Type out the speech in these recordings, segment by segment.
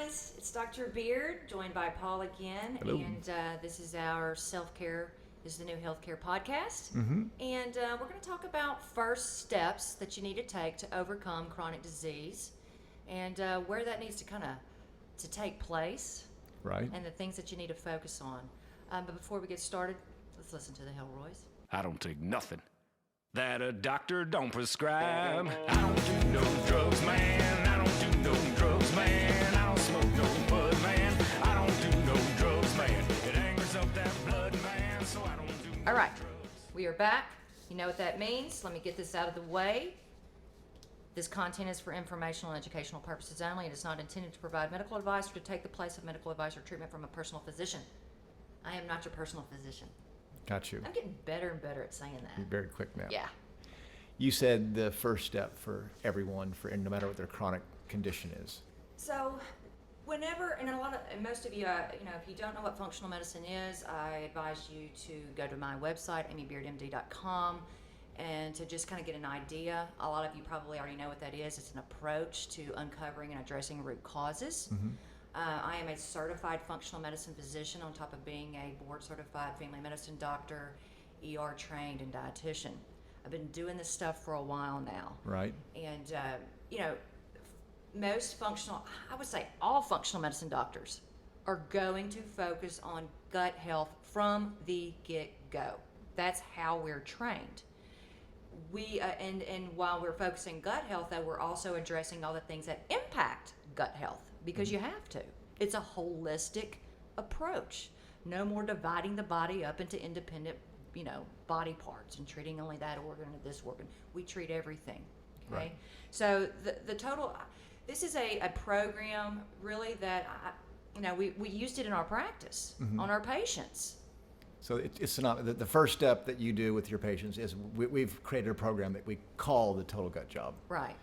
guys, it's Dr. Beard, joined by Paul again. Hello. And this is our self-care, this is the new healthcare podcast. Mm-hmm. And we're going to talk about first steps that you need to take to overcome chronic disease and where that needs to to take place. Right. And the things that you need to focus on. But before we get started, let's listen to the Hellroys. I don't take nothing that a doctor don't prescribe. I don't do no drugs, man. I don't do no drugs, man. I don't smoke no bud, man. I don't do no drugs, man. It angers up that blood, man, so I don't do no All right, drugs. we are back. You know what that means. Let me get this out of the way. This content is for informational and educational purposes only. It is not intended to provide medical advice or to take the place of medical advice or treatment from a personal physician. I am not your personal physician. Got you. I'm getting better and better at saying that. You're very quick now. Yeah. You said the first step for everyone, no matter what their chronic condition is. So, whenever, and most of you, if you don't know what functional medicine is, I advise you to go to my website, amybeardmd.com, and to just kind of get an idea. A lot of you probably already know what that is. It's an approach to uncovering and addressing root causes. Mm-hmm. I am a certified functional medicine physician on top of being a board-certified family medicine doctor, ER trained, and dietitian. I've been doing this stuff for a while now. Right. And, I would say all functional medicine doctors are going to focus on gut health from the get-go. That's how we're trained. And while we're focusing gut health, though, we're also addressing all the things that impact gut health because you have to. It's a holistic approach. No more dividing the body up into independent, body parts and treating only that organ or this organ. We treat everything. Okay. Right. So the total. This is a program really that we used it in our practice on our patients. So it's not the first step that you do with your patients is we've created a program that we call the Total Gut Job. Right.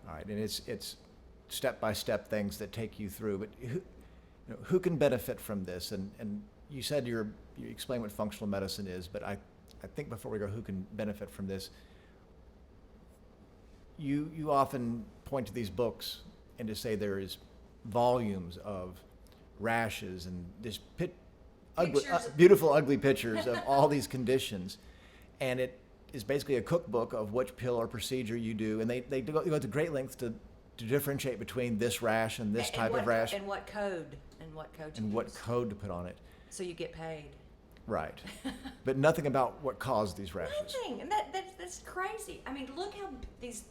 All right, and it's step-by-step things that take you through. But who can benefit from this? And you said you explain what functional medicine is, but I think before we go, who can benefit from this? You often point to these books and to say there is volumes of rashes and this beautiful ugly pictures of all these conditions, and it is basically a cookbook of which pill or procedure you do, and they go to great lengths to differentiate between this rash and this type of rash and what code what code to put on it. So you get paid. Right. But nothing about what caused these rashes. Nothing, and that's crazy. I mean, look how these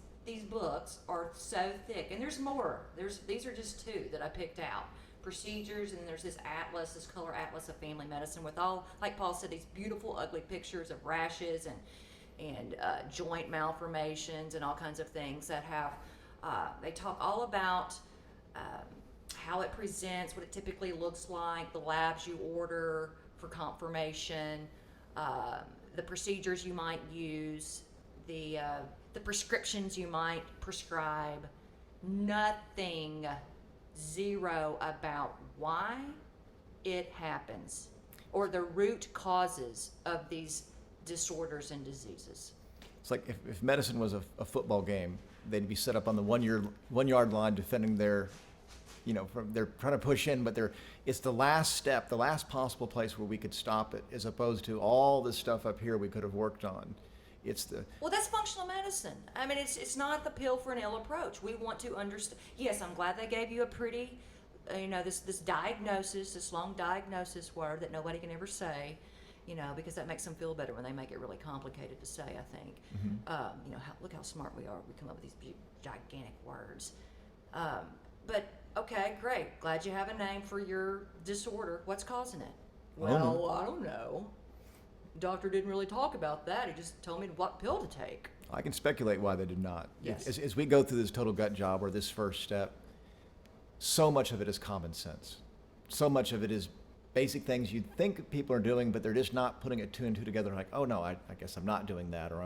books are so thick, and there's more. These are just two that I picked out. Procedures, and there's this color atlas of family medicine with all, like Paul said, these beautiful ugly pictures of rashes and joint malformations and all kinds of things that have. They talk all about how it presents, what it typically looks like, the labs you order for confirmation, the procedures you might use, the prescriptions you might prescribe. Nothing, zero about why it happens or the root causes of these disorders and diseases. It's like if medicine was a football game, they'd be set up on the 1 yard line defending their, they're trying to push in, but it's the last step, the last possible place where we could stop it, as opposed to all this stuff up here we could have worked on. Well, that's functional medicine. I mean, it's not the pill for an ill approach. We want to understand. Yes, I'm glad they gave you a pretty, this diagnosis, this long diagnosis word that nobody can ever say, because that makes them feel better when they make it really complicated to say, I think. Mm-hmm. Look how smart we are. We come up with these gigantic words. But, okay, great. Glad you have a name for your disorder. What's causing it? Well, I don't know. Doctor didn't really talk about that. He just told me what pill to take. I can speculate why they did not. Yes. As we go through this Total Gut Job, or this first step, so much of it is common sense. So much of it is basic things you'd think people are doing, but they're just not putting it two and two together. Like, oh no, I guess I'm not doing that, or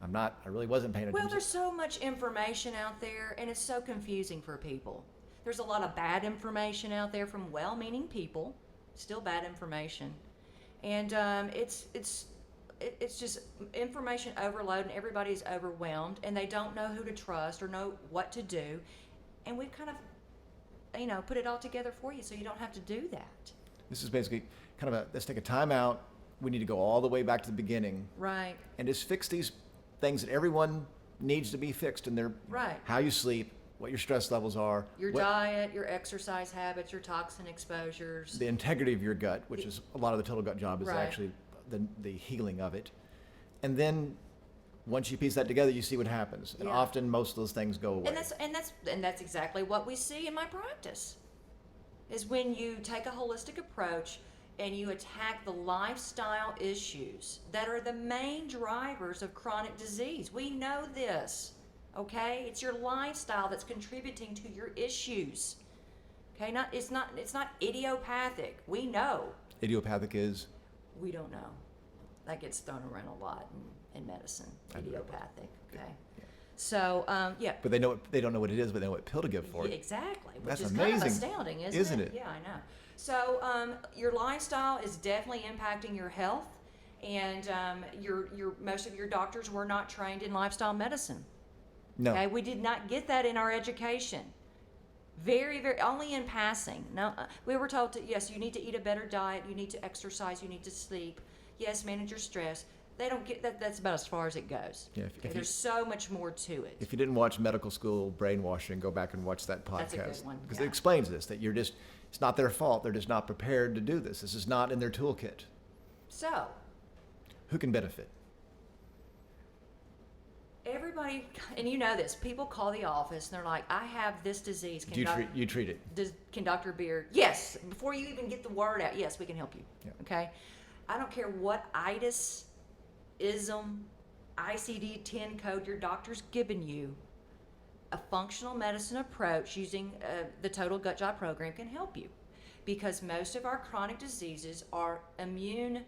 I really wasn't paying attention. Well, there's so much information out there, and it's so confusing for people. There's a lot of bad information out there from well-meaning people, still bad information. And it's just information overload, and everybody's overwhelmed, and they don't know who to trust or know what to do. And we've kind of put it all together for you so you don't have to do that. This is basically kind of let's take a time out. We need to go all the way back to the beginning. Right. And just fix these things that everyone needs to be fixed in their Right. how you sleep, what your stress levels are, Your diet, your exercise habits, your toxin exposures. the integrity of your gut, which is a lot of the total gut job is Right. actually the healing of it. And then once you piece that together, you see what happens. And Yeah. often most of those things go away. And that's exactly what we see in my practice. Is when you take a holistic approach and you attack the lifestyle issues that are the main drivers of chronic disease. We know this, okay? It's your lifestyle that's contributing to your issues. Okay, it's not idiopathic. We know. Idiopathic is We don't know. That gets thrown around a lot in medicine. I do. Idiopathic. Okay. Yeah. So yeah. But they don't know what it is, but they know what pill to give for Yeah, it. exactly. Which That's is amazing, kind of astounding, isn't it? Yeah, I know. So your lifestyle is definitely impacting your health, and your most of your doctors were not trained in lifestyle medicine. No. Okay, we did not get that in our education. Very, very only in passing. No, we were told to yes, you need to eat a better diet, you need to exercise, you need to sleep. Yes, manage your stress. They don't get that. That's about as far as it goes. Yeah, Okay, there's so much more to it. If you didn't watch medical school brainwashing, go back and watch that podcast. That's a good one, Because yeah. it explains this, that it's not their fault. They're just not prepared to do this. This is not in their toolkit. So Who can benefit? everybody, and you know this, people call the office and they're like, I have this disease. Do you treat it? Can Dr. Beard? Yes. Before you even get the word out, yes, we can help you. Yeah. Okay? I don't care what itis, ism, ICD-10 code your doctor's given you. A functional medicine approach using the Total Gut Job program can help you, because most of our chronic diseases are immune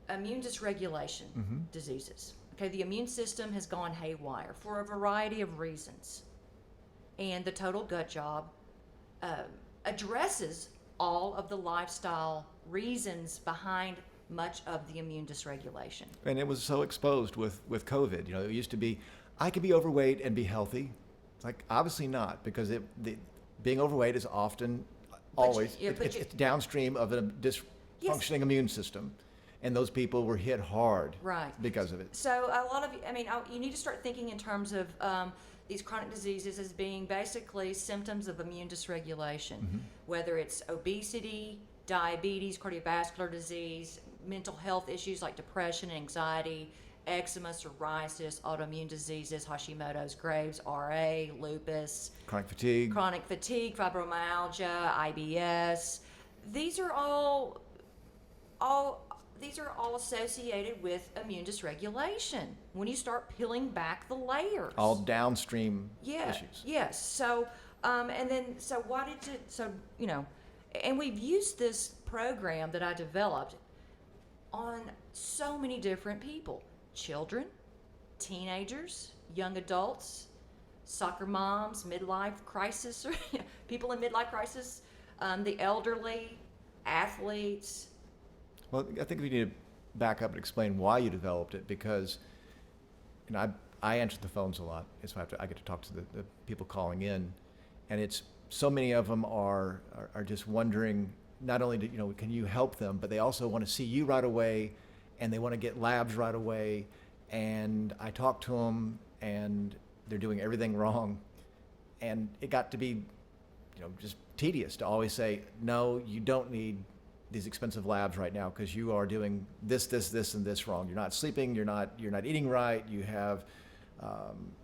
dysregulation diseases. Okay, the immune system has gone haywire for a variety of reasons, and the Total Gut Job addresses all of the lifestyle reasons behind much of the immune dysregulation. And it was so exposed with COVID. It used to be, I could be overweight and be healthy. It's like, obviously not, because being overweight is often, always, it's downstream of a dysfunctioning immune system. And those people were hit hard because of it. So a lot of, you need to start thinking in terms of these chronic diseases as being basically symptoms of immune dysregulation, whether it's obesity, diabetes, cardiovascular disease, mental health issues like depression, anxiety, eczema, psoriasis, autoimmune diseases, Hashimoto's, Graves, RA, lupus, Chronic fatigue, fibromyalgia, IBS. These are all associated with immune dysregulation when you start peeling back the layers. all downstream issues. Yes. So, and we've used this program that I developed on so many different people: children, teenagers, young adults, soccer moms, midlife crisis, people in midlife crisis, the elderly, athletes. Well, I think we need to back up and explain why you developed it, because I answer the phones a lot, so I get to talk to the people calling in, and it's so many of them are just wondering, not only can you help them, but they also want to see you right away, and they want to get labs right away. And I talk to them, and they're doing everything wrong, and it got to be just tedious to always say, no, you don't need these expensive labs right now, because you are doing this, and this wrong. You're not sleeping. You're not eating right. You have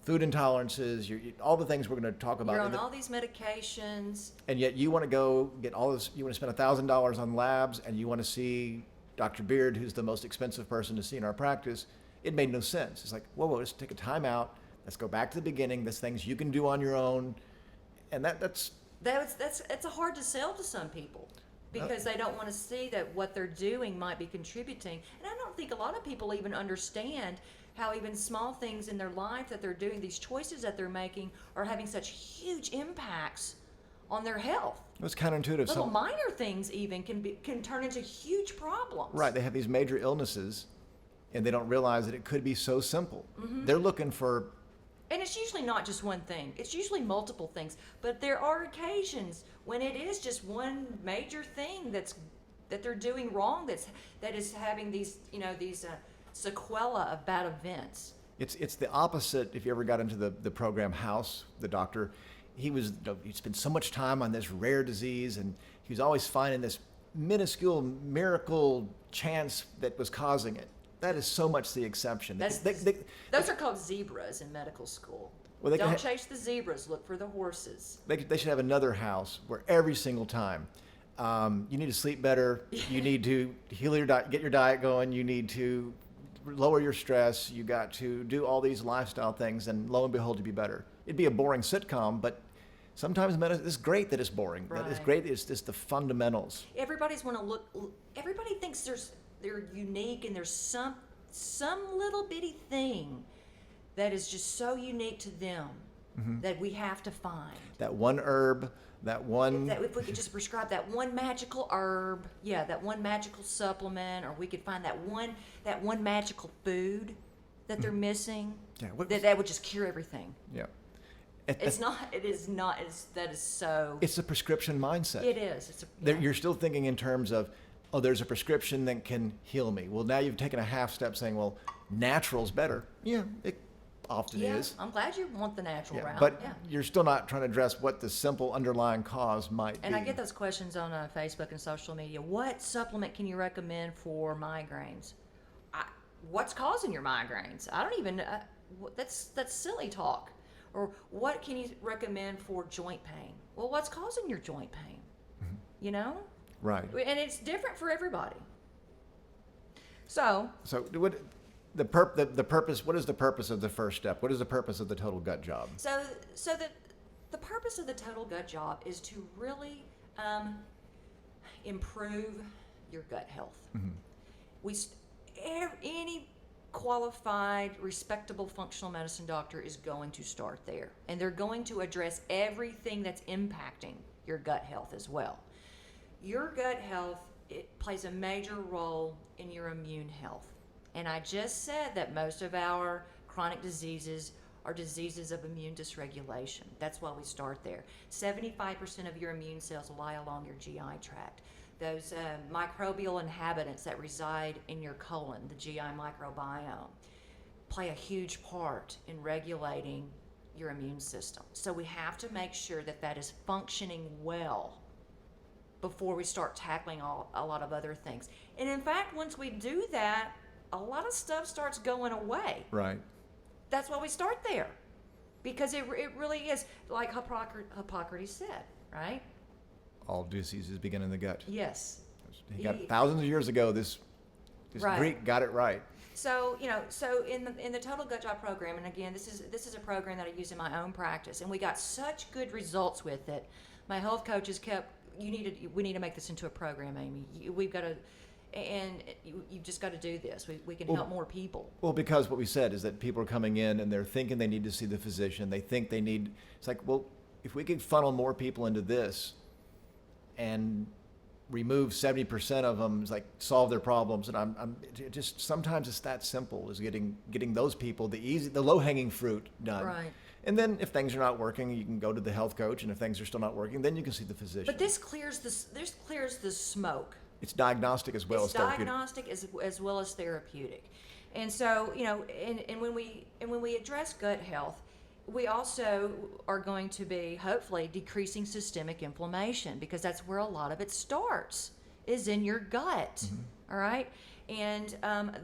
food intolerances. All the things we're going to talk about. You're on all these medications. And yet you want to go get all this. You want to spend $1,000 on labs, and you want to see Dr. Beard, who's the most expensive person to see in our practice. It made no sense. It's like, whoa, let's take a time out. Let's go back to the beginning. There's things you can do on your own, and that's hard to sell to some people, because they don't want to see that what they're doing might be contributing. And I don't think a lot of people even understand how even small things in their life that they're doing, these choices that they're making, are having such huge impacts on their health. It's counterintuitive. Little minor things even can turn into huge problems. Right. They have these major illnesses, and they don't realize that it could be so simple. They're looking for And it's usually not just one thing. It's usually multiple things. But there are occasions when it is just one major thing that they're doing wrong. That is having these sequela of bad events. It's the opposite. If you ever got into the program House, the doctor, he'd spent so much time on this rare disease, and he was always finding this minuscule miracle chance that was causing it. That is so much the exception. Those are called zebras in medical school. Well, Don't chase the zebras, look for the horses. They should have another house where every single time you need to sleep better, you need to heal your diet, get your diet going, you need to lower your stress, you got to do all these lifestyle things, and lo and behold, you'll be better. It'd be a boring sitcom, but sometimes it's great that it's boring. Right. It's great that it's just the fundamentals. Everybody thinks they're unique, and there's some little bitty thing that is just so unique to them that we have to find. That one herb, if we could just prescribe that one magical herb, that one magical supplement, or we could find that one magical food that they're missing, that would just cure everything. Yeah. That is so. It's a prescription mindset. It is. You're still thinking in terms of, there's a prescription that can heal me. Well, now you've taken a half step saying, well, natural's better. Yeah, it often is. I'm glad you want the natural route. But you're still not trying to address what the simple underlying cause might be. And I get those questions on Facebook and social media. What supplement can you recommend for migraines? What's causing your migraines? I don't even. That's silly talk. Or what can you recommend for joint pain? Well, what's causing your joint pain? Mm-hmm. You know? Right. And it's different for everybody. So what the purpose? What is the purpose of the first step? What is the purpose of the total gut job? So the purpose of the total gut job is to really improve your gut health. Mm-hmm. Any qualified, respectable functional medicine doctor is going to start there, and they're going to address everything that's impacting your gut health as well. Your gut health, it plays a major role in your immune health. And I just said that most of our chronic diseases are diseases of immune dysregulation. That's why we start there. 75% of your immune cells lie along your GI tract. Those microbial inhabitants that reside in your colon, the GI microbiome, play a huge part in regulating your immune system. So we have to make sure that is functioning well before we start tackling a lot of other things. And in fact, once we do that, a lot of stuff starts going away. Right. That's why we start there. Because it really is, like Hippocrates said, right? All diseases begin in the gut. Yes. He got thousands of years ago, this right. Greek got it right. So, in the Total Gut Job program, and again, this is a program that I use in my own practice, and we got such good results with it. My health coaches we need to make this into a program, Amy. We've got to, and you've just got to do this. We can help more people. Well, because what we said is that people are coming in and they're thinking they need to see the physician. They think they need, it's like, well, if we could funnel more people into this and remove 70% of them, it's like solve their problems. And I'm just, sometimes it's that simple, is getting those people, the low-hanging fruit done. Right. And then if things are not working, you can go to the health coach, and if things are still not working, then you can see the physician. But this clears the smoke. It's diagnostic as well as therapeutic. It's diagnostic as well as therapeutic. And so, and when we address gut health, we also are going to be hopefully decreasing systemic inflammation, because that's where a lot of it starts, is in your gut. Mm-hmm. All right. And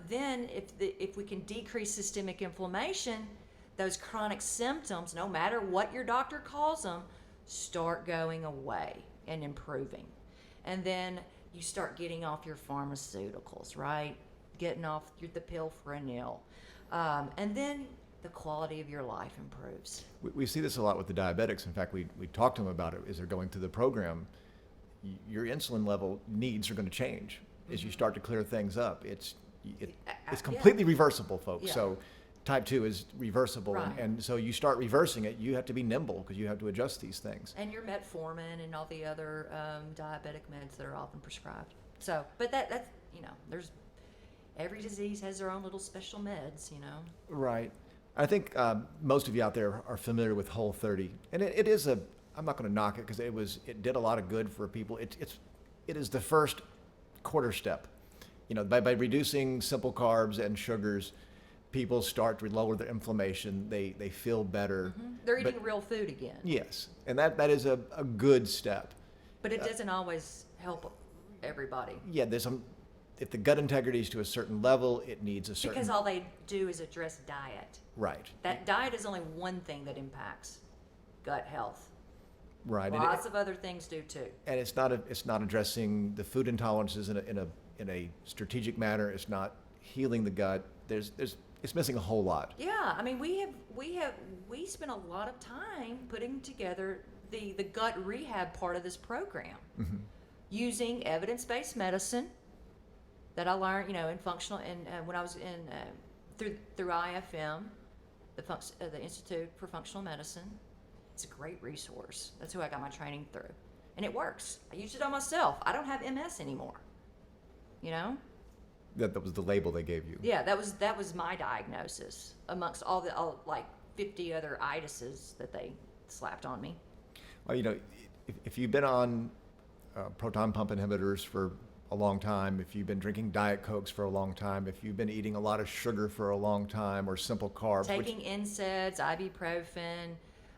then if we can decrease systemic inflammation, those chronic symptoms, no matter what your doctor calls them, start going away and improving. And then you start getting off your pharmaceuticals, right? Getting off the pill for an ill. And then the quality of your life improves. We see this a lot with the diabetics. In fact, we talk to them about it as they're going through the program. Your insulin level needs are going to change as you start to clear things up. It's completely reversible, folks. Yeah. So type 2 is reversible, right. and so you start reversing it, you have to be nimble because you have to adjust these things. And your metformin and all the other diabetic meds that are often prescribed. So, but that's, there's, every disease has their own little special meds, Right. I think most of you out there are familiar with Whole30, and it is a. I'm not going to knock it because it did a lot of good for people. It is the first quarter step. By reducing simple carbs and sugars, people start to lower their inflammation. They feel better. Mm-hmm. They're eating real food again. Yes, and that is a good step. But it doesn't always help everybody. Yeah, if the gut integrity is to a certain level, it needs a certain. Because all they do is address diet. Right. That diet is only one thing that impacts gut health. Right. Lots of other things do too. And it's not addressing the food intolerances in a strategic manner. It's not healing the gut. It's missing a whole lot. Yeah, I mean we spent a lot of time putting together the gut rehab part of this program, using evidence-based medicine that I learned, in functional when I was in through IFM, the Institute for Functional Medicine. It's a great resource. That's who I got my training through, and it works. I used it on myself. I don't have MS anymore. That was the label they gave you. Yeah, that was my diagnosis amongst all like 50 other itises that they slapped on me. Well, if you've been on proton pump inhibitors for a long time, if you've been drinking Diet Cokes for a long time, if you've been eating a lot of sugar for a long time or simple carbs. Taking NSAIDs, ibuprofen.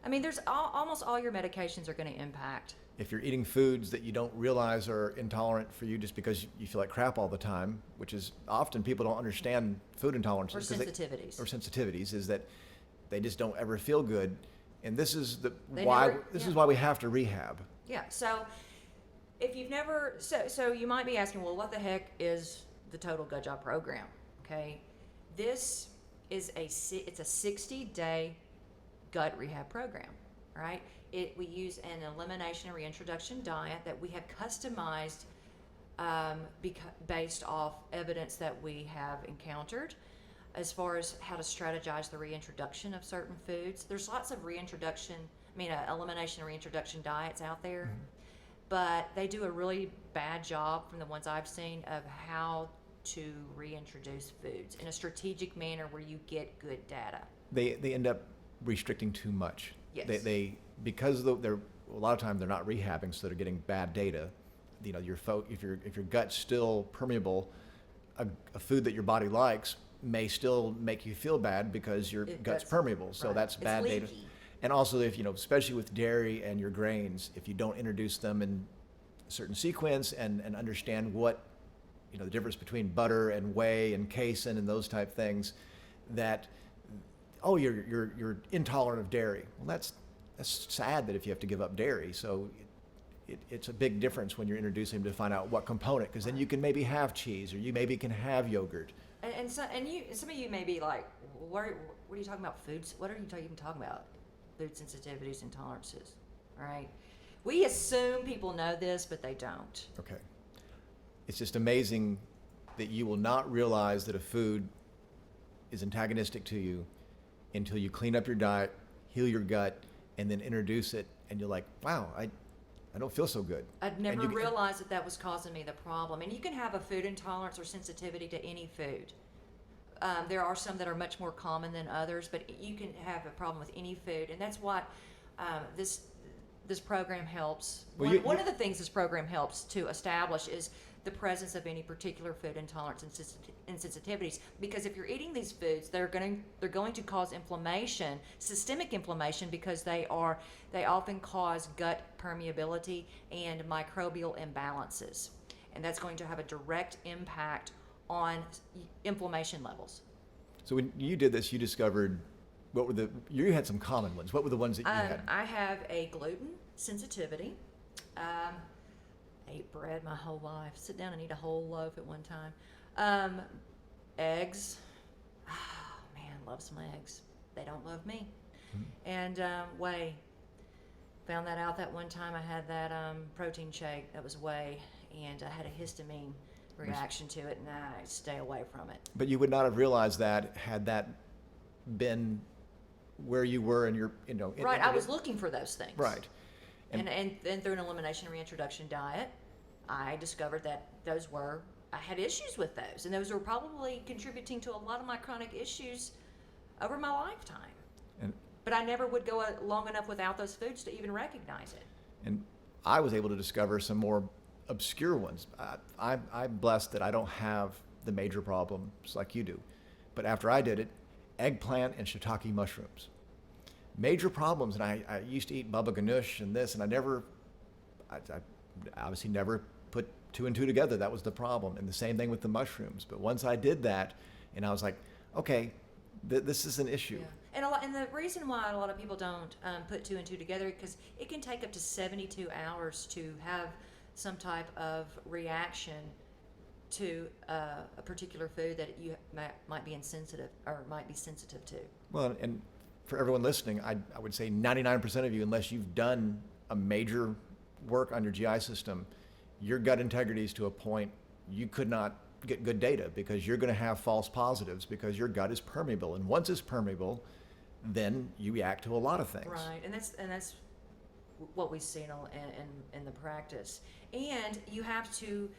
I mean, there's almost all your medications are going to impact. If you're eating foods that you don't realize are intolerant for you just because you feel like crap all the time, which is often people don't understand food intolerances. Or sensitivities. Is that they just don't ever feel good. And this is why we have to rehab. Yeah, so if you've never, so you might be asking, well, what the heck is the Total Gut Job program? Okay, this is it's a 60-day gut rehab program, right? We use an elimination and reintroduction diet that we have customized based off evidence that we have encountered as far as how to strategize the reintroduction of certain foods. There's lots of elimination and reintroduction diets out there, but they do a really bad job from the ones I've seen of how to reintroduce foods in a strategic manner where you get good data. They end up restricting too much. Yes. Because they're a lot of times they're not rehabbing, so they're getting bad data. If your gut's still permeable, a food that your body likes may still make you feel bad because your gut's permeable. So that's bad data. And also, especially with dairy and your grains, if you don't introduce them in a certain sequence and understand what the difference between butter and whey and casein and those type things, that you're intolerant of dairy. Well, that's sad that if you have to give up dairy. So it's a big difference when you're introducing them to find out what component, because then you can maybe have cheese or you maybe can have yogurt. And some of you may be like, what are you talking about? Foods? What are you even talking about? Food sensitivities, intolerances, right? We assume people know this, but they don't. Okay. It's just amazing that you will not realize that a food is antagonistic to you until you clean up your diet, heal your gut, and then introduce it, and you're like, wow, I don't feel so good. I'd never realized that was causing me the problem. And you can have a food intolerance or sensitivity to any food. There are some that are much more common than others, but you can have a problem with any food, and that's what this program helps. One of the things this program helps to establish is the presence of any particular food intolerance and sensitivities. Because if you're eating these foods, they're going to cause inflammation, systemic inflammation, because they often cause gut permeability and microbial imbalances, and that's going to have a direct impact on inflammation levels. So when you did this, you discovered you had some common ones. What were the ones that you had? I have a gluten sensitivity. I ate bread my whole life. Sit down and eat a whole loaf at one time. Eggs. Oh, man, love some eggs. They don't love me. And whey. Found that out that one time I had that protein shake that was whey, and I had a histamine reaction to it, and I stay away from it. But you would not have realized that had that been where you were in your, Right, I was looking for those things. Right. And then through an elimination and reintroduction diet, I discovered that I had issues with those, and those were probably contributing to a lot of my chronic issues over my lifetime. And But I never would go long enough without those foods to even recognize it. and I was able to discover some more obscure ones. I'm blessed that I don't have the major problems like you do. But after I did it, eggplant and shiitake mushrooms. Major problems, and I used to eat baba ganoush and this, and I obviously never put two and two together. That was the problem. And the same thing with the mushrooms. But once I did that, and I was like, okay, this is an issue. Yeah. And the reason why a lot of people don't put two and two together, because it can take up to 72 hours to have some type of reaction to a particular food that you might be insensitive or might be sensitive to. Well, and for everyone listening, I would say 99% of you, unless you've done a major work on your GI system, your gut integrity is to a point you could not get good data, because you're going to have false positives because your gut is permeable. And once it's permeable, then you react to a lot of things. Right, and that's what we see in the practice. And you have to,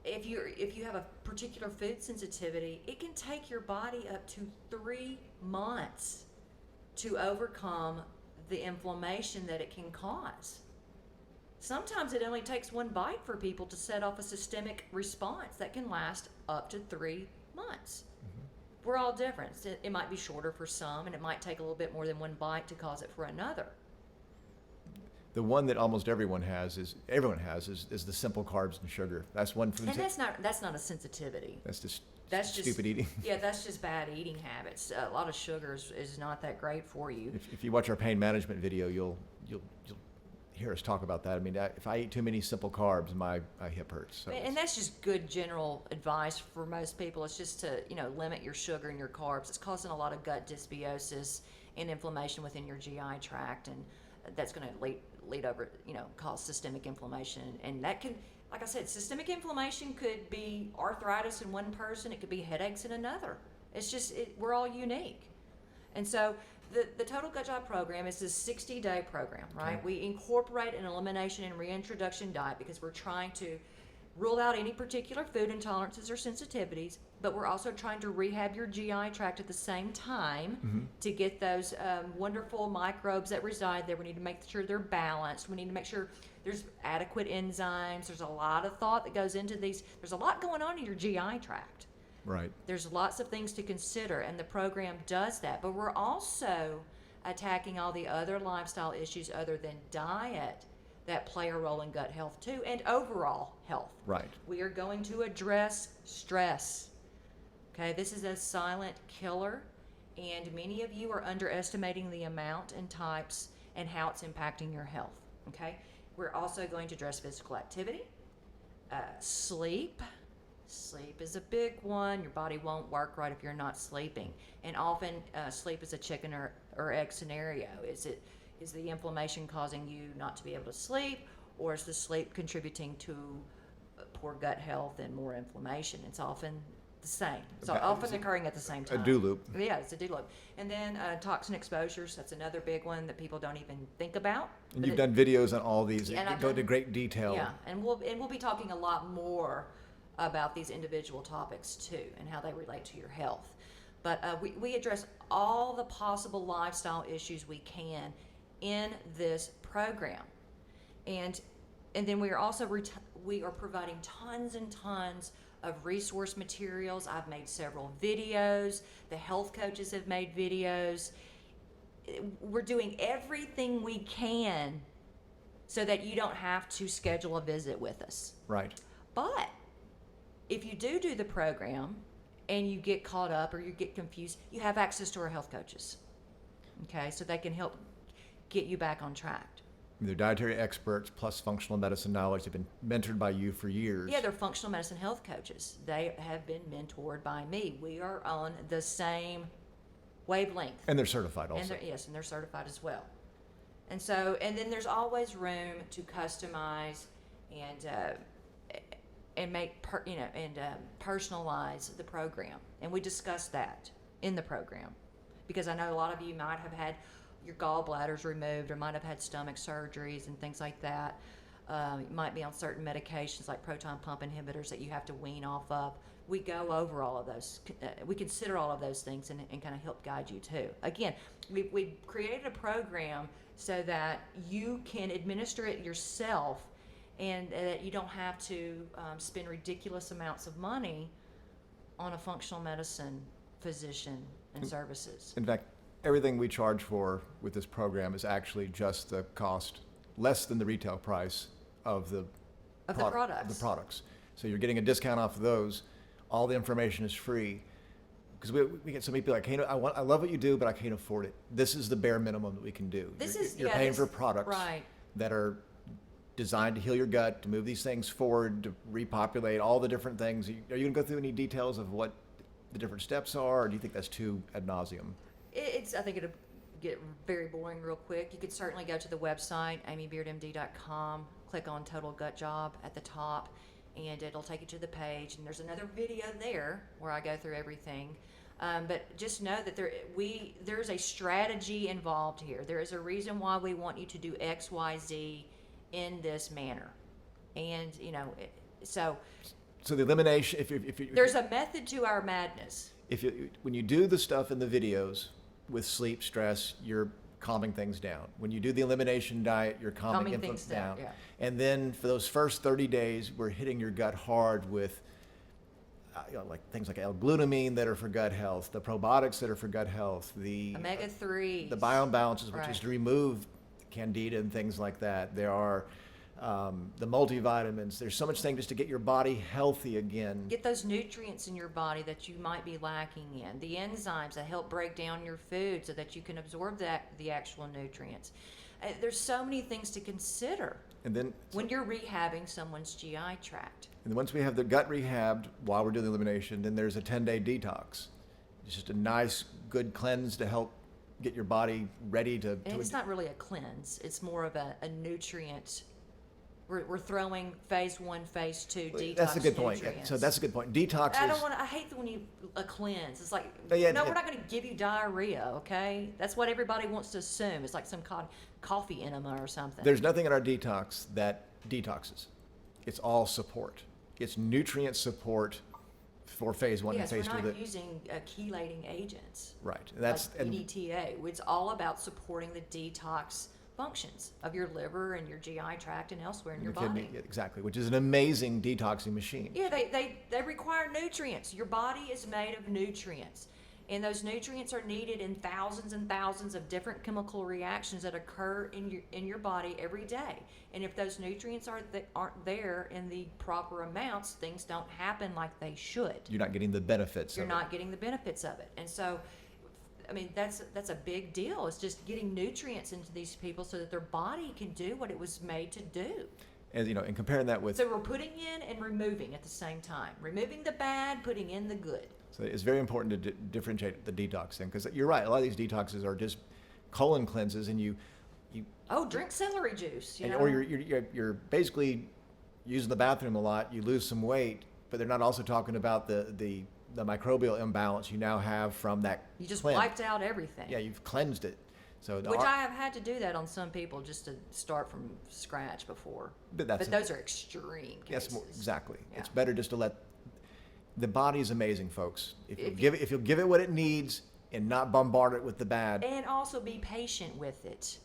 if you have a particular food sensitivity, it can take your body up to 3 months to overcome the inflammation that it can cause. Sometimes it only takes one bite for people to set off a systemic response that can last up to 3 months. Mm-hmm. We're all different. It might be shorter for some, and it might take a little bit more than one bite to cause it for another. The one that almost everyone has is the simple carbs and sugar. That's one food. And that's not a sensitivity. That's just That's stupid eating. Yeah, that's just bad eating habits. A lot of sugar is not that great for you. If you watch our pain management video, you'll hear us talk about that. I mean, if I eat too many simple carbs, my hip hurts. So and that's just good general advice for most people. It's just to limit your sugar and your carbs. It's causing a lot of gut dysbiosis and inflammation within your GI tract, and that's going to lead over, cause systemic inflammation. And that can, like I said, systemic inflammation could be arthritis in one person. It could be headaches in another. It's just, we're all unique. And so the Total Gut Job program is this 60-day program, right? Okay. We incorporate an elimination and reintroduction diet because we're trying to rule out any particular food intolerances or sensitivities, but we're also trying to rehab your GI tract at the same time to get those wonderful microbes that reside there. We need to make sure they're balanced. We need to make sure there's adequate enzymes. There's a lot of thought that goes into these. There's a lot going on in your GI tract. Right. There's lots of things to consider, and the program does that. But we're also attacking all the other lifestyle issues other than diet that play a role in gut health too, and overall health. Right. We are going to address stress. Okay, this is a silent killer, and many of you are underestimating the amount and types and how it's impacting your health. Okay, we're also going to address physical activity, sleep. Sleep is a big one. Your body won't work right if you're not sleeping, and often sleep is a chicken or egg scenario. Is the inflammation causing you not to be able to sleep, or is the sleep contributing to poor gut health and more inflammation? It's often the same. It's often occurring at the same time. A do loop. Yeah, it's a do loop. And then toxin exposures, that's another big one that people don't even think about. And you've done videos on all these that go into great detail. Yeah, and we'll be talking a lot more about these individual topics too, and how they relate to your health. But we address all the possible lifestyle issues we can in this program, and then we are also we are providing tons and tons of resource materials. I've made several videos. The health coaches have made videos. We're doing everything we can so that you don't have to schedule a visit with us. Right. But if you do the program and you get caught up or you get confused, you have access to our health coaches. Okay, so they can help get you back on track. They're dietary experts plus functional medicine knowledge. They've been mentored by you for years. Yeah, they're functional medicine health coaches. They have been mentored by me. We are on the same wavelength. And they're certified also. And they're certified as well. And so, and then there's always room to customize and make personalize the program. And we discuss that in the program, because I know a lot of you might have had your gallbladders removed or might have had stomach surgeries and things like that. You might be on certain medications like proton pump inhibitors that you have to wean off of. We go over all of those. We consider all of those things and kind of help guide you too. Again, we created a program so that you can administer it yourself, and that you don't have to spend ridiculous amounts of money on a functional medicine physician and services. In fact, everything we charge for with this program is actually just the cost, less than the retail price of the products. So you're getting a discount off of those. All the information is free. Because we get so many people like, hey, I love what you do, but I can't afford it. This is the bare minimum that we can do. You're paying for products that are designed to heal your gut, to move these things forward, to repopulate all the different things. Are you going to go through any details of what the different steps are, or do you think that's too ad nauseum? I think it'll get very boring real quick. You could certainly go to the website, amybeardmd.com, click on Total Gut Job at the top, and it'll take you to the page. And there's another video there where I go through everything. But just know that there's a strategy involved here. There is a reason why we want you to do X, Y, Z in this manner. And, so the elimination, there's a method to our madness. When you do the stuff in the videos with sleep, stress, you're calming things down. When you do the elimination diet, you're calming things down. Yeah. And then for those first 30 days, we're hitting your gut hard with like things like L-glutamine that are for gut health, the probiotics that are for gut health, the omega-3s, the bioimbalances, which is to remove candida and things like that. There are the multivitamins. There's so much thing just to get your body healthy again. Get those nutrients in your body that you might be lacking in. The enzymes that help break down your food so that you can absorb the actual nutrients. There's so many things to consider. And then when you're rehabbing someone's GI tract. And then once we have the gut rehabbed while we're doing the elimination, then there's a 10-day detox. It's just a nice, good cleanse to help get your body ready to. And it's not really a cleanse. It's more of a nutrient. We're throwing phase 1, phase 2 detox. That's a good point. Nutrients. Yeah, so that's a good point. Detox. I hate when you a cleanse. It's like we're not going to give you diarrhea. Okay, that's what everybody wants to assume. It's like some coffee enema or something. There's nothing in our detox that detoxes. It's all support. It's nutrient support for phase 1 and phase 2. We're not using chelating agents. Right. That's EDTA. It's all about supporting the detox functions of your liver and your GI tract and elsewhere in your body. Kidney, exactly, which is an amazing detoxing machine. Yeah, they require nutrients. Your body is made of nutrients. And those nutrients are needed in thousands and thousands of different chemical reactions that occur in your body every day. And if those nutrients aren't there in the proper amounts, things don't happen like they should. You're not getting the benefits. You're not getting the benefits of it. And so, I mean, that's a big deal. It's just getting nutrients into these people so that their body can do what it was made to do. And and comparing that with. So we're putting in and removing at the same time. Removing the bad, putting in the good. So it's very important to differentiate the detox thing, because you're right. A lot of these detoxes are just colon cleanses, and you drink celery juice. Or you're basically using the bathroom a lot. You lose some weight, but they're not also talking about the microbial imbalance you now have from that. You just cleanse. wiped out everything. Yeah, you've cleansed it. So which I have had to do that on some people just to start from scratch before. But those are extreme cases. Yes, exactly. Yeah. It's better just to let. The body is amazing, folks. If you'll give it what it needs and not bombard it with the bad. And also be patient with it.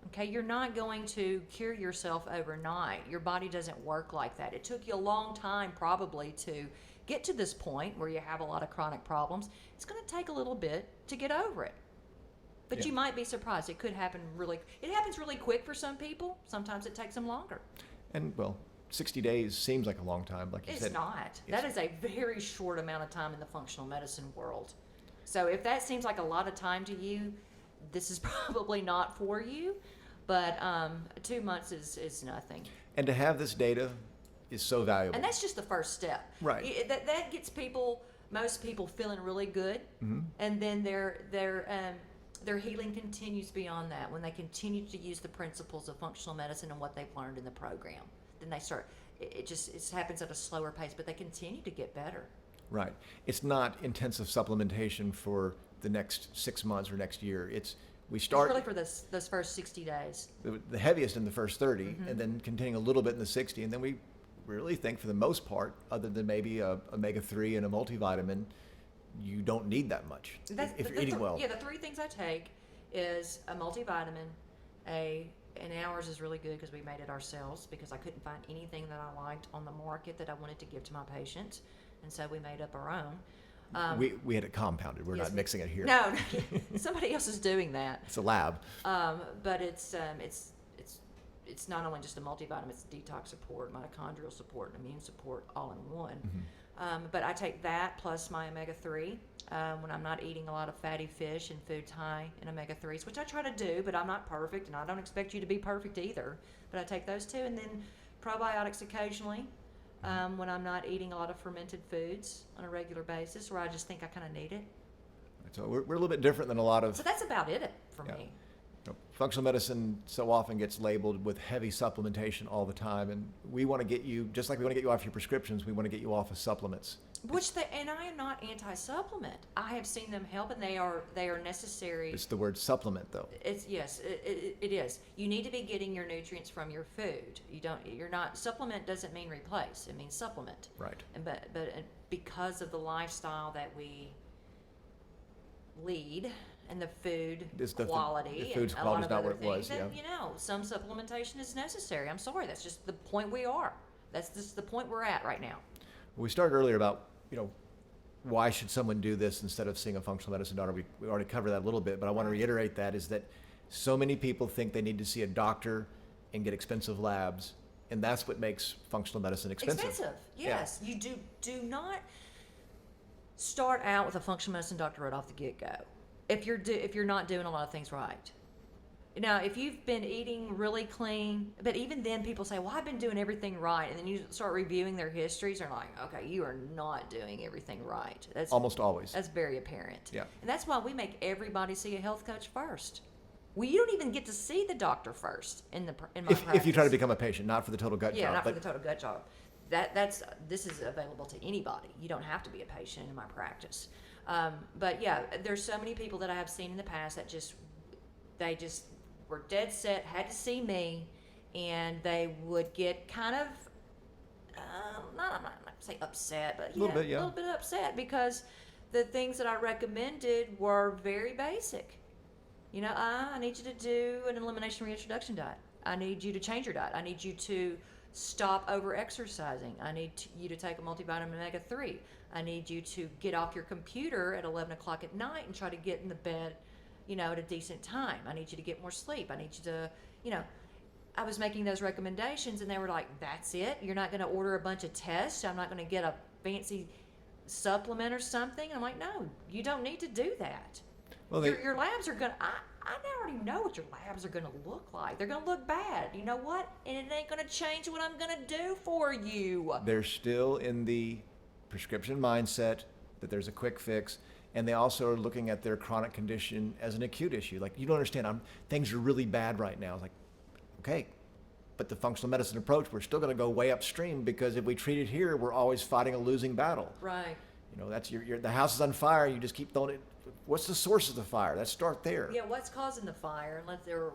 Okay, you're not going to cure yourself overnight. Your body doesn't work like that. It took you a long time probably to get to this point where you have a lot of chronic problems. It's going to take a little bit to get over it. But you might be surprised. It could happen it happens really quick for some people. Sometimes it takes them longer. And 60 days seems like a long time, like you said. It's not. That is a very short amount of time in the functional medicine world. So if that seems like a lot of time to you, this is probably not for you. But 2 months is nothing. And to have this data is so valuable. And that's just the first step. Right. That gets most people feeling really good. Mm-hmm. And then their healing continues beyond that when they continue to use the principles of functional medicine and what they've learned in the program. Then they start, it happens at a slower pace, but they continue to get better. Right. It's not intensive supplementation for the next 6 months or next year. We It's start really for those first 60 days. the heaviest in the first 30, and then continuing a little bit in the 60, and then we really think for the most part, other than maybe a omega-3 and a multivitamin, you don't need that much if you're eating well. Yeah, the 3 things I take is a multivitamin, and ours is really good because we made it ourselves because I couldn't find anything that I liked on the market that I wanted to give to my patients, and so we made up our own. We had it compounded. We're not mixing it here. No, somebody else is doing that. It's a lab. But it's not only just a multivitamin; it's detox support, mitochondrial support, and immune support all in one. But I take that plus my omega-3 when I'm not eating a lot of fatty fish and foods high in omega-3s, which I try to do, but I'm not perfect, and I don't expect you to be perfect either. But I take those 2, and then probiotics occasionally. When I'm not eating a lot of fermented foods on a regular basis, or I just think I kind of need it. So we're a little bit different than a lot of. So that's about it for me. Functional medicine so often gets labeled with heavy supplementation all the time, and we want to get you, just like we want to get you off your prescriptions, we want to get you off of supplements. And I am not anti-supplement. I have seen them help, and they are necessary. It's the word supplement, though. It is. You need to be getting your nutrients from your food. You're not supplement doesn't mean replace. It means supplement. Right. But because of the lifestyle that we lead and the food quality, the food's and a quality lot is of not other what it was. things, then, some supplementation is necessary. I'm sorry, that's just the point we are. That's just the point we're at right now. We started earlier about, why should someone do this instead of seeing a functional medicine doctor? We already covered that a little bit, but I want to reiterate that is that so many people think they need to see a doctor and get expensive labs, and that's what makes functional medicine expensive. Expensive, yes. Yeah. You do not start out with a functional medicine doctor right off the get-go if you're not doing a lot of things right. Now, if you've been eating really clean, but even then people say, well, I've been doing everything right. And then you start reviewing their histories and are like, okay, you are not doing everything right. That's almost always. That's very apparent. Yeah. And that's why we make everybody see a health coach first. You don't even get to see the doctor first in my practice. If you try to become a patient, not for the total gut job. Yeah, not for the total gut job. This is available to anybody. You don't have to be a patient in my practice. But yeah, there's so many people that I have seen in the past that they just were dead set, had to see me, and they would get kind of, I'm not say upset, but a little bit upset because the things that I recommended were very basic. I need you to do an elimination reintroduction diet. I need you to change your diet. I need you to stop over exercising. I need you to take a multivitamin omega-3. I need you to get off your computer at 11 o'clock at night and try to get in the bed at a decent time. I need you to get more sleep. I need you to, I was making those recommendations, and they were like, that's it? You're not going to order a bunch of tests? I'm not going to get a fancy supplement or something? I'm like, no, you don't need to do that. Well, your labs are going to, I already know what your labs are going to look like. They're going to look bad. You know what? And it ain't going to change what I'm going to do for you. They're still in the prescription mindset that there's a quick fix. And they also are looking at their chronic condition as an acute issue. Like, you don't understand, things are really bad right now. It's like, okay, but the functional medicine approach, we're still going to go way upstream because if we treat it here, we're always fighting a losing battle. Right. That's the house is on fire. You just keep throwing it. What's the source of the fire? Let's start there. Yeah, what's causing the fire?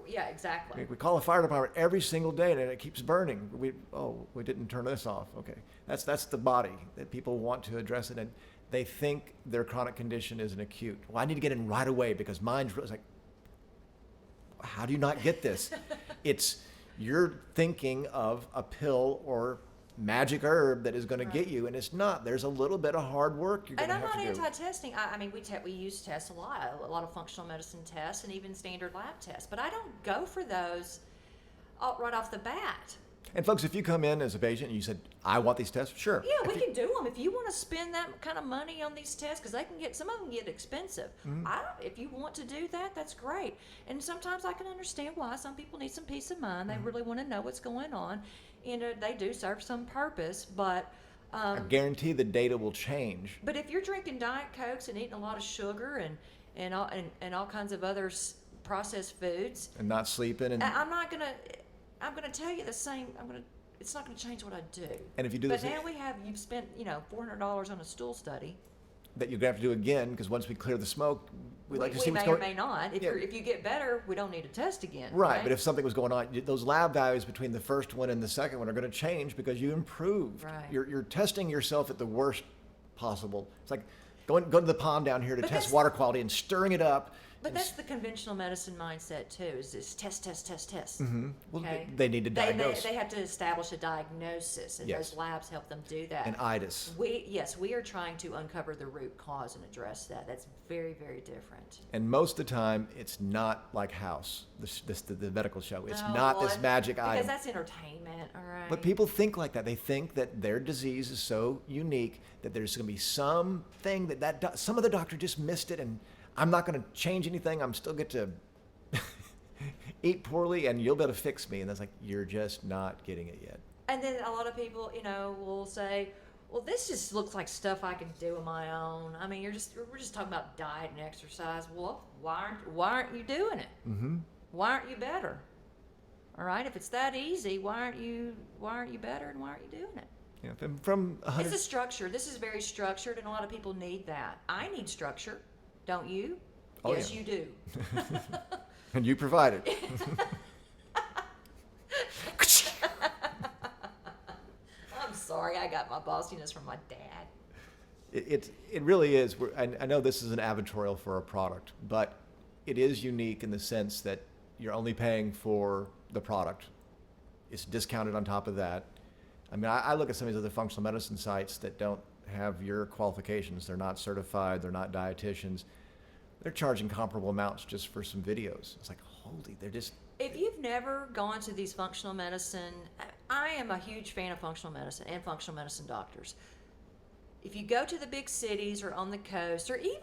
Yeah, exactly. We call the fire department every single day, and it keeps burning. We didn't turn this off. Okay, that's the body that people want to address it, and they think their chronic condition is an acute. Well, I need to get in right away because mine's like, how do you not get this? You're thinking of a pill or magic herb that is going to get you, and it's not. There's a little bit of hard work you're going to have to do. And I'm not anti-testing. I mean, we use tests a lot of functional medicine tests and even standard lab tests, but I don't go for those right off the bat. And folks, if you come in as a patient and you said, I want these tests, sure. Yeah, we can do them. If you want to spend that kind of money on these tests, because some of them get expensive. Mm-hmm. If you want to do that, that's great. And sometimes I can understand why some people need some peace of mind. They really want to know what's going on. And they do serve some purpose, but I guarantee the data will change. But if you're drinking Diet Cokes and eating a lot of sugar and all kinds of other processed foods and not sleeping, and I'm gonna tell you the same. It's not gonna change what I do. And if you do this, but now you've spent $400 on a stool study that you're gonna have to do again, because once we clear the smoke, we like to we see what's may or going. may not. If Yeah. if you get better, we don't need to test again. Right, but if something was going on, those lab values between the first one and the second one are going to change because you improved. Right. You're testing yourself at the worst possible. It's like going to the pond down here to But test that's- water quality and stirring it up. But and that's the conventional medicine mindset too. Is this test, test, test, test? Well, Okay? they need to diagnose. They have to establish a diagnosis, and Yes. those labs help them do that. and itis. We are trying to uncover the root cause and address that. That's very, very different. And most of the time, it's not like House, the medical show. It's Oh, not well, this magic because item. that's entertainment, all right. But people think like that. They think that their disease is so unique that there's going to be something some other doctor just missed it, and I'm not going to change anything. I'm still get to eat poorly, and you'll be able to fix me. And that's like, you're just not getting it yet. And then a lot of people, will say, "Well, this just looks like stuff I can do on my own." I mean, we're just talking about diet and exercise. Well, why aren't you doing it? Mm-hmm. Why aren't you better? All right, if it's that easy, why aren't you better, and why aren't you doing it? Yeah, from 100. It's a structure. This is very structured, and a lot of people need that. I need structure, don't you? Oh, yes, yeah. you do. And you provide it. I'm sorry, I got my bossiness from my dad. It really is. I know this is an advertorial for a product, but it is unique in the sense that you're only paying for the product. It's discounted on top of that. I mean, I look at some of these other functional medicine sites that don't have your qualifications. They're not certified. They're not dietitians. They're charging comparable amounts just for some videos. It's like, holy, they're just... If you've never gone to these functional medicine, I am a huge fan of functional medicine and functional medicine doctors. If you go to the big cities or on the coast or even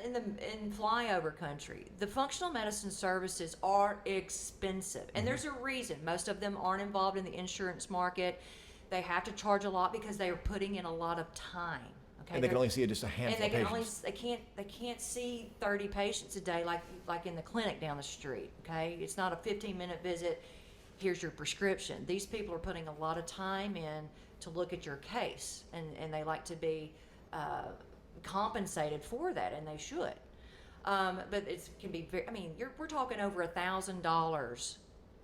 in flyover country, the functional medicine services are expensive, and there's a reason. Most of them aren't involved in the insurance market. They have to charge a lot because they are putting in a lot of time. Okay, And they can only see just a handful and they of can patients. they can't see 30 patients a day like in the clinic down the street. Okay, it's not a 15-minute visit. Here's your prescription. These people are putting a lot of time in to look at your case, and they like to be compensated for that, and they should. But it can be very. I mean, we're talking over $1,000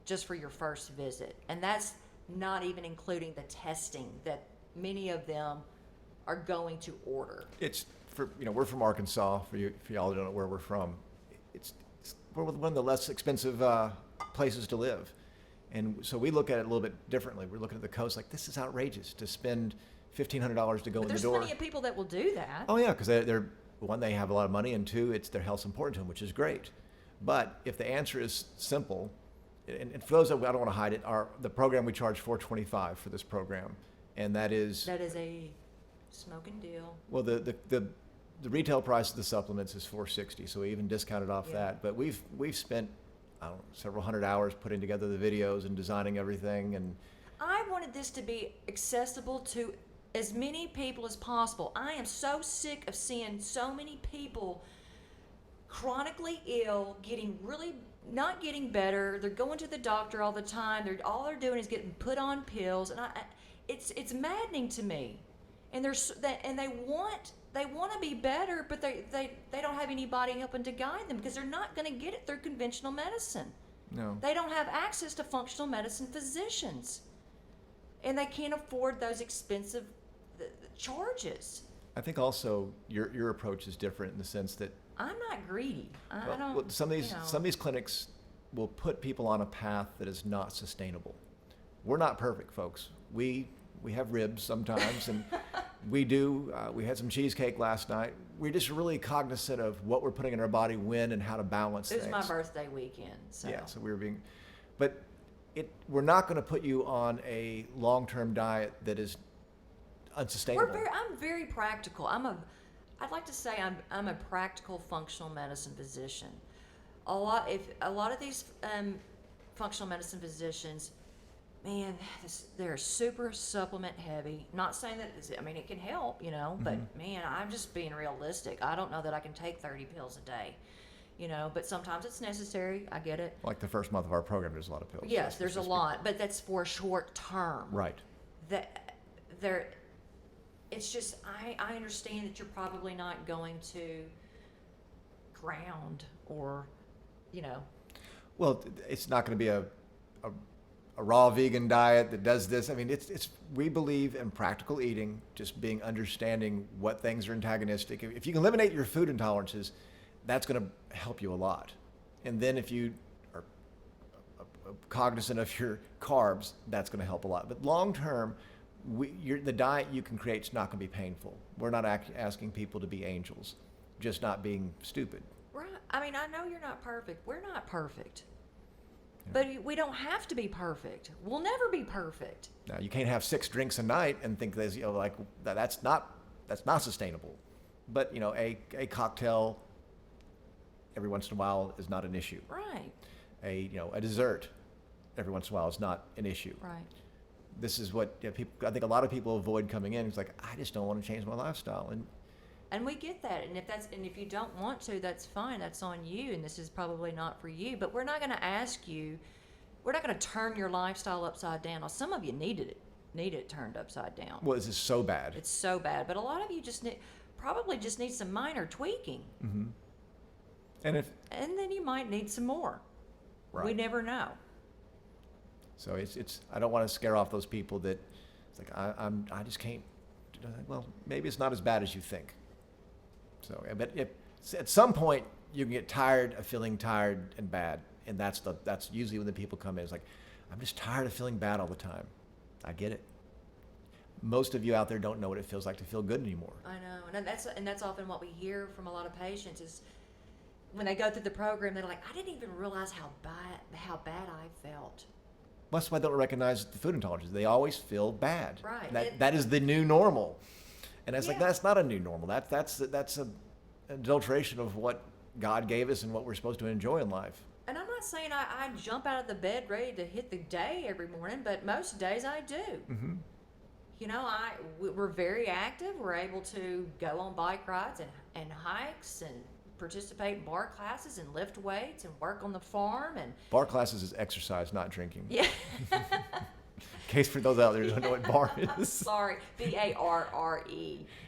just for your first visit, and that's not even including the testing that many of them are going to order. It's we're from Arkansas. For y'all who don't know where we're from, we're one of the less expensive places to live, and so we look at it a little bit differently. We're looking at the coast like, this is outrageous to spend $1,500 to go But in the there's door. plenty of people that will do that. Oh yeah, because they're one, they have a lot of money, and two, it's their health's important to them, which is great. But if the answer is simple, and for those that I don't want to hide it, the program we charge $425 for this program, and that is a smoking deal. well the retail price of the supplements is $460, so we even discounted off Yeah. that. But we've spent several hundred hours putting together the videos and designing everything, and I wanted this to be accessible to as many people as possible. I am so sick of seeing so many people chronically ill, not getting better. They're going to the doctor all the time. All they're doing is getting put on pills, and it's maddening to me. And they want to be better, but they don't have anybody helping to guide them because they're not going to get it through conventional medicine. no. They don't have access to functional medicine physicians, and they can't afford those expensive charges. I think also your approach is different in the sense that I'm not greedy. I don't. well, some of these clinics will put people on a path that is not sustainable. We're not perfect, folks. We have ribs sometimes, and we had some cheesecake last night. We're just really cognizant of what we're putting in our body, when, and how to balance It was things. my birthday weekend, so. Yeah, so but we're not going to put you on a long-term diet that is unsustainable. I'm very practical. I'd like to say I'm a practical functional medicine physician. A lot of these functional medicine physicians, man, they're super supplement heavy. Not saying that it can help, but man, I'm just being realistic. I don't know that I can take 30 pills a day, but sometimes it's necessary. I get it. Like the first month of our program, there's a lot of pills. Yes, there's a lot, but that's for short term. Right. It's just I understand that you're probably not going to ground or, you know. Well, it's not going to be a raw vegan diet that does this. I mean, it's we believe in practical eating, just being understanding what things are antagonistic. If you can eliminate your food intolerances, that's going to help you a lot. And then if you are cognizant of your carbs, that's going to help a lot. But long term, the diet you can create is not going to be painful. We're not asking people to be angels, just not being stupid. Right. I mean, I know you're not perfect. We're not perfect. But we don't have to be perfect. We'll never be perfect. Now, you can't have 6 drinks a night and think there's, like that's not sustainable. But, a cocktail every once in a while is not an issue. Right. A dessert every once in a while is not an issue. Right. This is what I think a lot of people avoid coming in. It's like, I just don't want to change my lifestyle. And we get that. And if you don't want to, that's fine. That's on you. And this is probably not for you. But we're not going to ask you, we're not going to turn your lifestyle upside down. Now, some of you need it turned upside down. Well, this is so bad. It's so bad. But a lot of you probably just need some minor tweaking. Mm-hmm. And then you might need some more. Right. We never know. So it's I don't want to scare off those people that it's like I just can't. Well, maybe it's not as bad as you think. So, but at some point you can get tired of feeling tired and bad, and that's usually when the people come in. It's like, I'm just tired of feeling bad all the time. I get it. Most of you out there don't know what it feels like to feel good anymore. I know, and that's often what we hear from a lot of patients is when they go through the program, they're like, I didn't even realize how bad I felt. That's why they don't recognize the food intolerances. They always feel bad. Right. That is the new normal. And it's like, Yeah. that's not a new normal. That's an adulteration of what God gave us and what we're supposed to enjoy in life. And I'm not saying I jump out of the bed ready to hit the day every morning, but most days I do. Mm-hmm. We're very active. We're able to go on bike rides and hikes and participate in bar classes and lift weights and work on the farm. And Bar classes is exercise, not drinking. yeah. In case for those out there who don't know what bar is. Sorry, BARRE,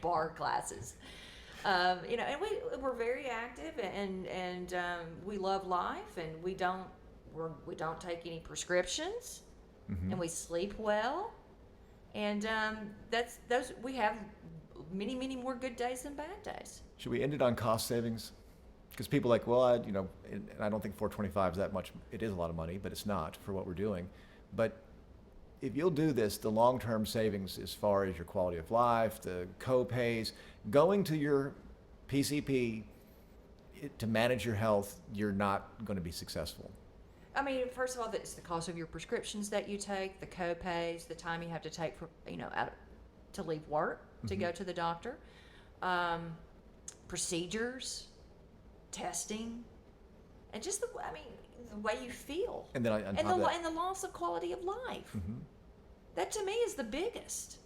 bar classes. And we're very active and we love life and we don't take any prescriptions. Mm-hmm. And we sleep well. And we have many, many more good days than bad days. Should we end it on cost savings? Because people are like, well, and I don't think $425 is that much. It is a lot of money, but it's not for what we're doing. But if you'll do this, the long-term savings as far as your quality of life, the co-pays, going to your PCP to manage your health, you're not going to be successful. I mean, first of all, it's the cost of your prescriptions that you take, the co-pays, the time you have to take for, to leave work to go to the doctor, procedures, testing, and just the way you feel, and then and the loss of quality of life. Mm-hmm. That to me is the biggest.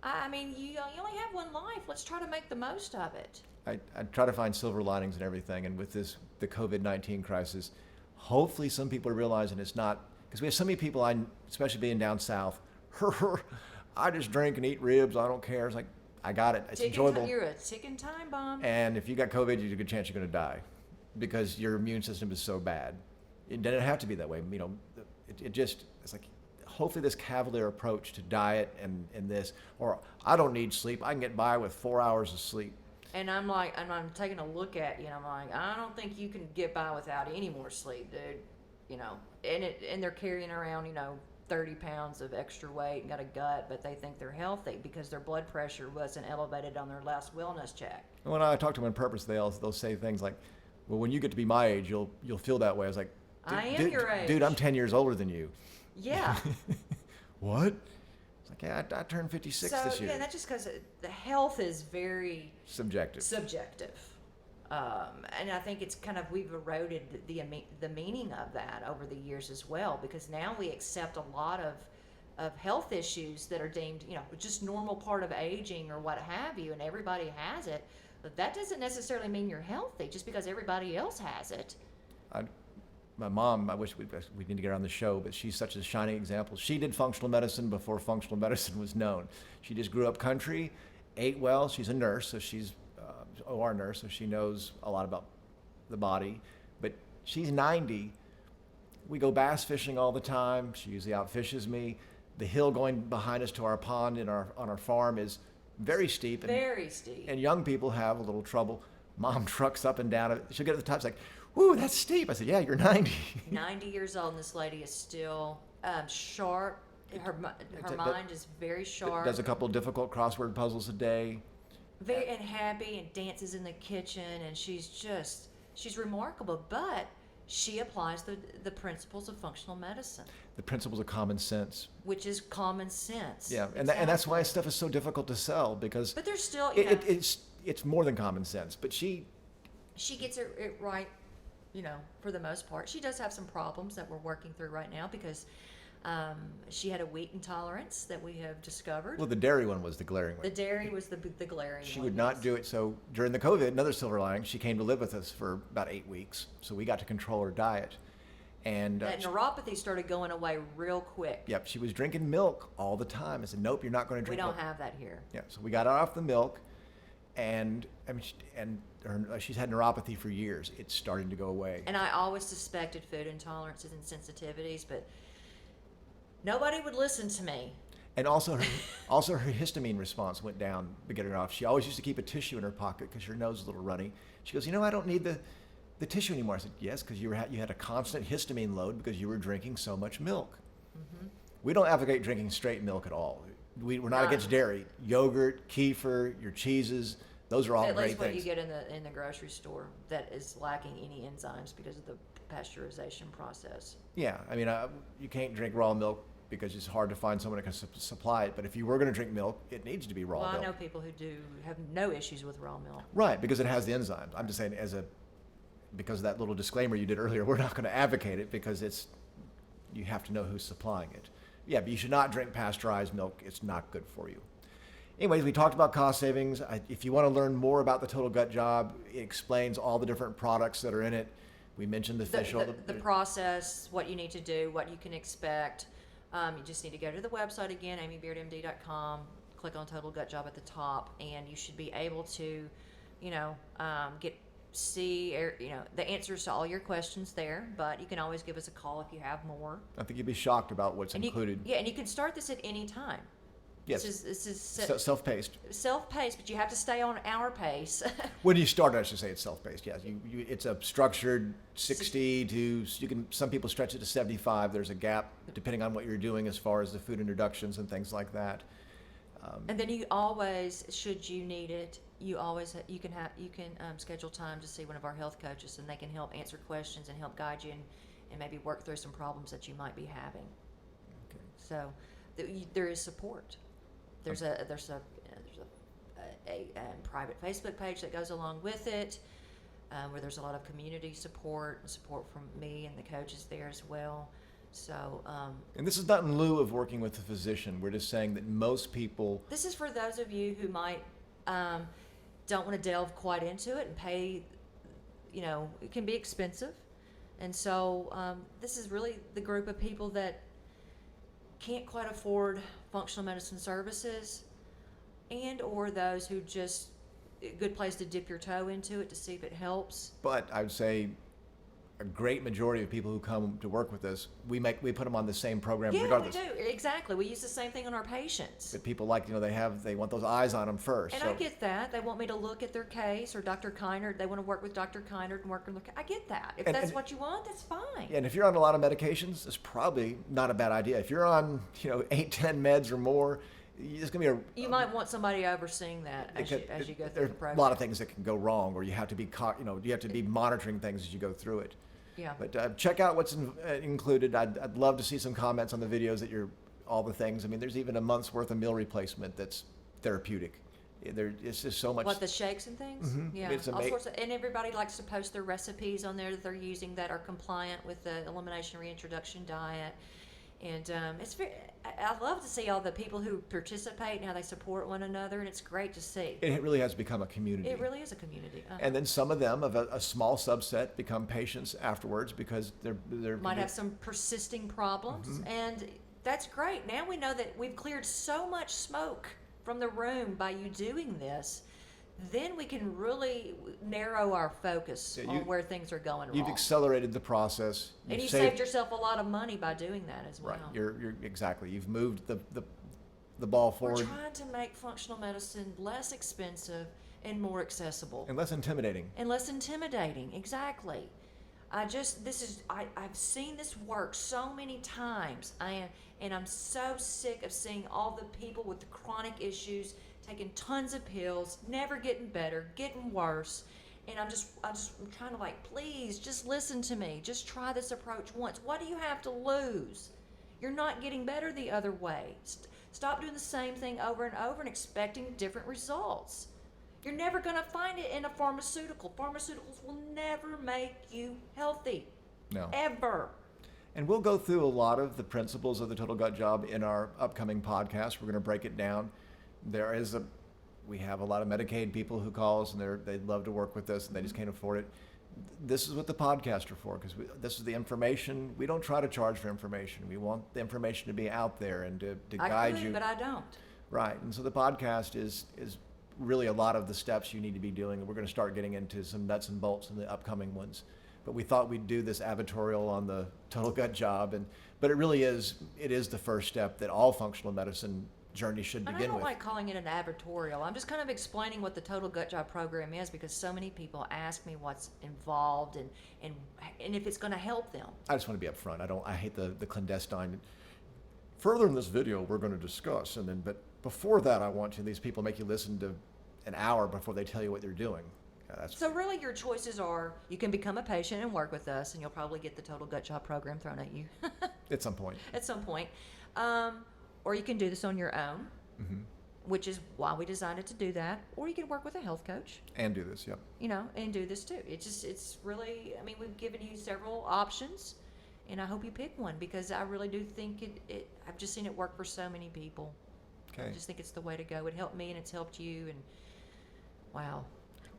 I mean, you only have one life. Let's try to make the most of it. I try to find silver linings and everything, and with the COVID-19 crisis, hopefully some people are realizing it's not, because we have so many people, especially being down south, I just drink and eat ribs. I don't care. It's like, I got it. It's enjoyable. You're a ticking time bomb. And if you got COVID, there's a good chance you're going to die because your immune system is so bad. It doesn't have to be that way. It's like, hopefully this cavalier approach to diet and this, or I don't need sleep. I can get by with 4 hours of sleep. And I'm taking a look at you, and I'm like, I don't think you can get by without any more sleep, dude. And they're carrying around, 30 pounds of extra weight and got a gut, but they think they're healthy because their blood pressure wasn't elevated on their last wellness check. When I talk to them on purpose, they'll say things like, well, when you get to be my age, you'll feel that way. I was like, I am your age. Dude, I'm 10 years older than you. Yeah. What? It's like, yeah, I turned 56 this year. Yeah, that's just because the health is very subjective. And I think it's we've eroded the meaning of that over the years as well, because now we accept a lot of health issues that are deemed, just normal part of aging or what have you, and everybody has it. But that doesn't necessarily mean you're healthy just because everybody else has it. My mom, I wish we need to get her on the show, but she's such a shining example. She did functional medicine before functional medicine was known. She just grew up country, ate well. She's a nurse, so she's OR nurse, so she knows a lot about the body. But she's 90. We go bass fishing all the time. She usually outfishes me. The hill going behind us to our pond on our farm is very steep. Very steep. And young people have a little trouble. Mom trucks up and down it. She'll get to the top. It's like, whoo, that's steep. I said, yeah, you're 90. 90 years old, and this lady is still sharp. Her mind is very sharp. Does a couple of difficult crossword puzzles a day. Very and happy, and dances in the kitchen, and she's remarkable. But she applies the principles of functional medicine. The principles of common sense. Which is common sense. Yeah, and that's why stuff is so difficult to sell, because but there's still it's more than common sense. But she gets it right, for the most part. She does have some problems that we're working through right now because she had a wheat intolerance that we have discovered. Well, the dairy one was the glaring one. The dairy was the glaring one. She would not do it. So during the COVID, another silver lining, she came to live with us for about 8 weeks. So we got to control her diet. And that neuropathy started going away real quick. Yep, she was drinking milk all the time. I said, nope, you're not going to drink milk. We don't have that here. Yeah, so we got her off the milk, and she's had neuropathy for years. It's starting to go away. And I always suspected food intolerances and sensitivities, but nobody would listen to me. And also her histamine response went down beginning off. She always used to keep a tissue in her pocket because her nose was a little runny. She goes, I don't need the tissue anymore. I said, yes, because you had a constant histamine load because you were drinking so much milk. Mm-hmm. We don't advocate drinking straight milk at all. We're not against dairy. Yogurt, kefir, your cheeses, those are all great things. At least what you get in the grocery store that is lacking any enzymes because of the pasteurization process. Yeah, you can't drink raw milk because it's hard to find someone that can supply it. But if you were going to drink milk, it needs to be raw milk. Well, I know people who do have no issues with raw milk. Right, because it has the enzymes. I'm just saying because of that little disclaimer you did earlier, we're not going to advocate it because you have to know who's supplying it. Yeah, but you should not drink pasteurized milk. It's not good for you. Anyways, we talked about cost savings. If you want to learn more about the Total Gut Job, it explains all the different products that are in it. We mentioned the fish oil. The process, what you need to do, what you can expect. You just need to go to the website again, amybeardmd.com, click on Total Gut Job at the top, and you should be able to, see the answers to all your questions there. But you can always give us a call if you have more. I think you'd be shocked about what's included. And you can start this at any time. Yes. This is self-paced. Self-paced, but you have to stay on our pace. When you start, I should say it's self-paced. Yes, it's a structured 60 to some people stretch it to 75. There's a gap depending on what you're doing as far as the food introductions and things like that. And then you always, should you need it, you can schedule time to see one of our health coaches, and they can help answer questions and help guide you and maybe work through some problems that you might be having. Okay. So there is support. There's a private Facebook page that goes along with it, where there's a lot of community support and support from me and the coaches there as well. So, and this is not in lieu of working with a physician. We're just saying that most people. This is for those of you who might don't want to delve quite into it and pay. It can be expensive, and so this is really the group of people that can't quite afford functional medicine services, and or those who just a good place to dip your toe into it to see if it helps. But I would say a great majority of people who come to work with us, we put them on the same program regardless. Yeah, we do. Exactly. We use the same thing on our patients. But people they want those eyes on them first. And I get that. They want me to look at their case, or Dr. Keinert, they want to work with Dr. Keinert and work on their case. I get that. If that's what you want, that's fine. And if you're on a lot of medications, it's probably not a bad idea. If you're on, 8, 10 meds or more, it's going to be you might want somebody overseeing that as you go through the program. There are a lot of things that can go wrong, or you have to be monitoring things as you go through it. Yeah. But check out what's included. I'd love to see some comments on the videos all the things. There's even a month's worth of meal replacement that's therapeutic. It's just so much. What, the shakes and things? Mm-hmm. Yeah, all sorts of, and everybody likes to post their recipes on there that they're using that are compliant with the elimination reintroduction diet. And I love to see all the people who participate and how they support one another, and it's great to see. It really has become a community. It really is a community. Uh-huh. And then some of them, a small subset, become patients afterwards because they're might have some persisting problems, mm-hmm. and that's great. Now we know that we've cleared so much smoke from the room by you doing this, then we can really narrow our focus Yeah, on where things are going You've wrong. accelerated the process. And you You've saved yourself a lot of money by doing that as well. Right. You're exactly. You've moved the ball We're forward trying to make functional medicine less expensive and more accessible. and less intimidating. And less intimidating, exactly. I've seen this work so many times, and I'm so sick of seeing all the people with the chronic issues taking tons of pills, never getting better, getting worse. And I'm trying to please, just listen to me. Just try this approach once. What do you have to lose? You're not getting better the other way. Stop doing the same thing over and over and expecting different results. You're never going to find it in a pharmaceutical. Pharmaceuticals will never make you healthy. No. Ever. And we'll go through a lot of the principles of the Total Gut Job in our upcoming podcast. We're going to break it down. We have a lot of Medicaid people who call us, and they'd love to work with us, and they just can't afford it. This is what the podcasts are for, because this is the information. We don't try to charge for information. We want the information to be out there and to guide you. But I don't. Right. And so the podcast is really a lot of the steps you need to be doing. And we're going to start getting into some nuts and bolts in the upcoming ones. But we thought we'd do this advertorial on the Total Gut Job. But it really is the first step that all functional medicine journey should begin And I don't with. like calling it an advertorial. I'm just kind of explaining what the Total Gut Job program is, because so many people ask me what's involved and if it's going to help them. I just want to be upfront. I hate the clandestine. Further in this video, we're going to discuss, but before that, I want these people make you listen to an hour before they tell you what they're doing. So really your choices are, you can become a patient and work with us, and you'll probably get the Total Gut Job program thrown at you. At some point. At some point. Or you can do this on your own, which is why we designed it to do that. Or you can work with a health coach. And do this, yep. And do this too. It's really, we've given you several options, and I hope you pick one, because I really do think I've just seen it work for so many people. Okay. I just think it's the way to go. It helped me, and it's helped you, and wow.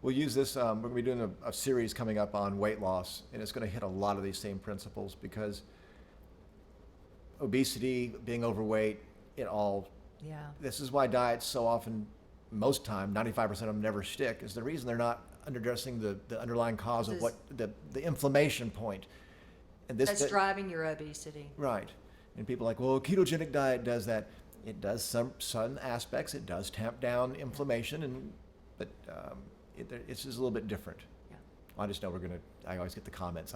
We'll use this, we're going to be doing a series coming up on weight loss, and it's going to hit a lot of these same principles, because obesity, being overweight, this is why diets so often, most time, 95% of them never stick, is the reason they're not addressing the underlying cause of what the inflammation point. And that's driving your obesity. Right. And people are like, well, a ketogenic diet does that. It does some aspects. It does tamp down inflammation, but it's just a little bit different. Yeah. I just know I always get the comments,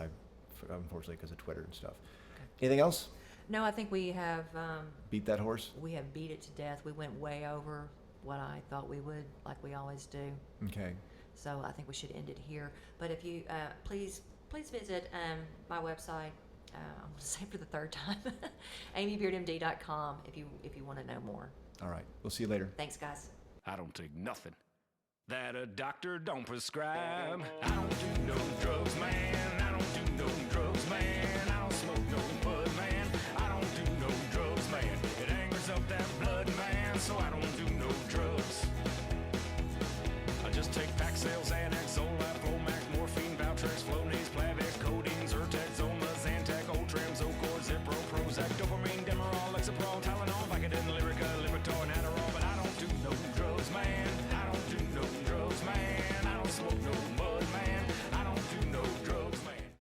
unfortunately, because of Twitter and stuff. Okay. Anything else? No, I think we have... beat that horse? We have beat it to death. We went way over what I thought we would, like we always do. Okay. So I think we should end it here. But if you, please visit my website. I'm going to say it for the third time, amybeardmd.com, if you want to know more. All right. We'll see you later. Thanks, guys. I don't take nothing that a doctor don't prescribe. I don't do no drugs, man. I don't do no drugs, man. I don't smoke no bud, man. I don't do no drugs, man. It angers up that blood, man, so I don't do no drugs. I just take pack sales and